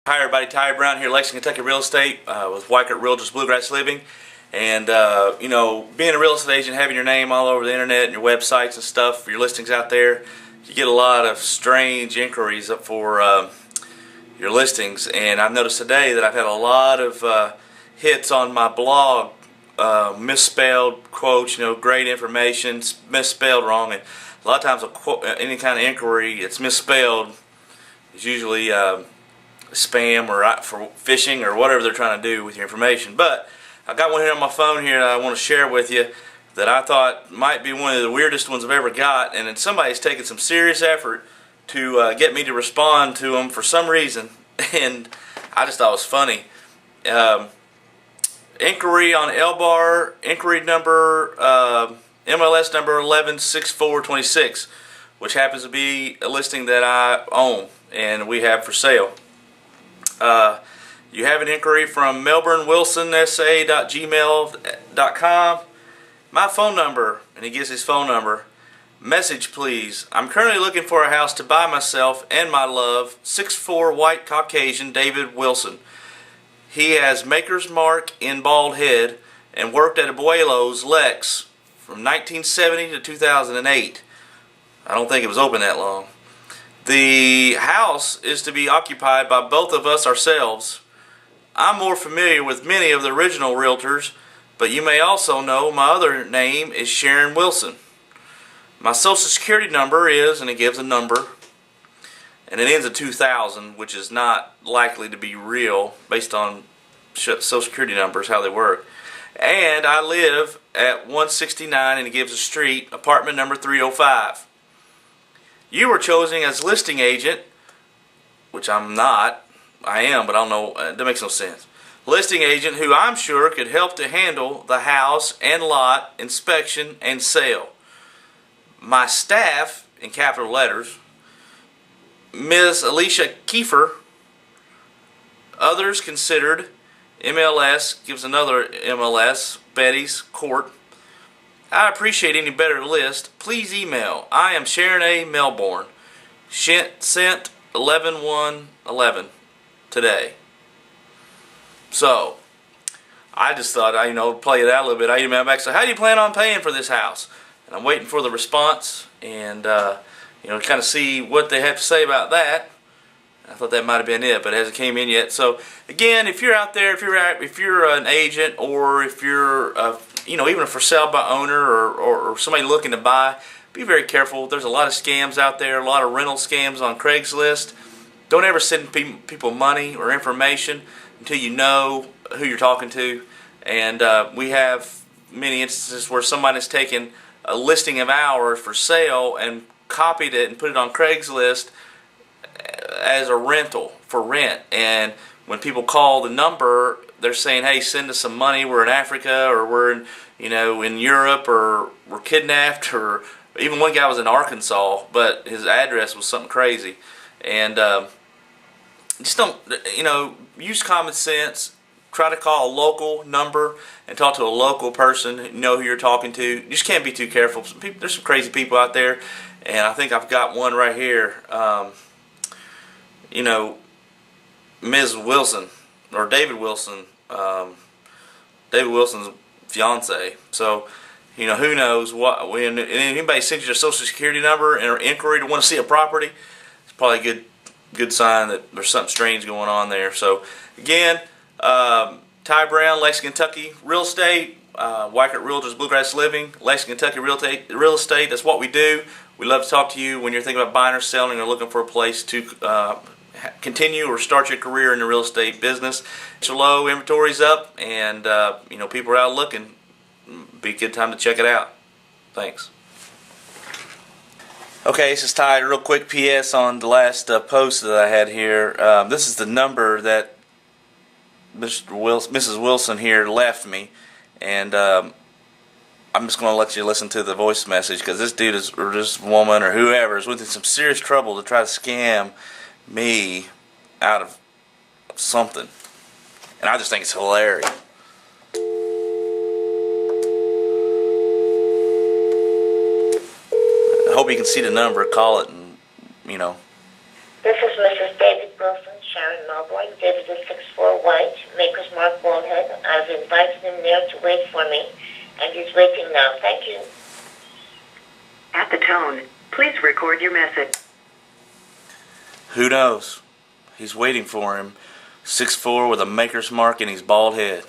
Hi everybody, Ty Brown here, Lexington, Kentucky Real Estate with Weichert Realtors Bluegrass Living. And being a real estate agent, having your name all over the internet and your websites and stuff, your listings out there, you get a lot of strange inquiries for your listings. And I've noticed today that I've had a lot of hits on my blog, misspelled quotes, great information, misspelled wrong. And a lot of times any kind of inquiry, it's misspelled, is usually spam or for phishing or whatever they're trying to do with your information. But I got one here on my phone here that I want to share with you that I thought might be one of the weirdest ones I've ever got, and somebody's taken some serious effort to get me to respond to them for some reason, and I just thought it was funny. Inquiry on L-Bar, inquiry number MLS number 116426, which happens to be a listing that I own and we have for sale. You have an inquiry from melbournewilsonsa.gmail.com. My phone number, and he gives his phone number. Message please. I'm currently looking for a house to buy myself and my love. 6'4" white Caucasian David Wilson. He has maker's mark in bald head and worked at Abuelo's Lex from 1970 to 2008. I don't think it was open that long. The house is to be occupied by both of us ourselves. I'm more familiar with many of the original realtors, but you may also know my other name is Sharon Wilson. My social security number is, and it gives a number, and it ends at 2000, which is not likely to be real based on social security numbers, how they work. And I live at 169, and it gives a street, apartment number 305. You were chosen as listing agent, which I'm not. I am, but I don't know. That makes no sense. Listing agent who I'm sure could help to handle the house and lot inspection and sale. My staff, in capital letters, Ms. Alicia Kiefer. Others considered. MLS gives another MLS, Betty's Court. I appreciate any better list. Please email. I am Sharon A. Melbourne. Sent 11/1/11 today. So I just thought I play it out a little bit. I emailed back. So how do you plan on paying for this house? And I'm waiting for the response and kind of see what they have to say about that. I thought that might have been it, but it hasn't came in yet. So again, if you're out there, if you're an agent, or if you're even a for sale by owner or somebody looking to buy, be very careful. There's a lot of scams out there, a lot of rental scams on Craigslist. Don't ever send people money or information until you know who you're talking to. And we have many instances where somebody's taken a listing of ours for sale and copied it and put it on Craigslist as a rental for rent. And when people call the number, they're saying, hey, send us some money, we're in Africa, or we're in Europe, or we're kidnapped, or even one guy was in Arkansas, but his address was something crazy. And just don't, use common sense. Try to call a local number and talk to a local person, know who you're talking to. You just can't be too careful. There's some crazy people out there, and I think I've got one right here. Ms. Wilson, or David Wilson, David Wilson's fiance. So, who knows what, when anybody sends you their social security number and an inquiry to want to see a property, it's probably a good sign that there's something strange going on there. So, again, Ty Brown, Lexington, Kentucky Real Estate, Weichert Realtors Bluegrass Living, Lexington, Kentucky Real Estate. That's what we do. We love to talk to you when you're thinking about buying or selling or looking for a place to continue or start your career in the real estate business. It's low, inventory's up, and people are out looking. Be a good time to check it out. Thanks. Okay, this is Ty. Real quick PS on the last post that I had here. This is the number that Mrs. Wilson here left me, and I'm just going to let you listen to the voice message, because this dude or this woman or whoever is within some serious trouble to try to scam me out of something, and I just think it's hilarious. I hope you can see the number. Call it, and This is Mrs. David Wilson. Sharon Melbourne. David is 6'4", white, Maker's Mark, bald head. I've invited him there to wait for me, and he's waiting now. Thank you. At the tone, please record your message. Who knows? He's waiting for him. 6'4" with a Maker's Mark and his bald head.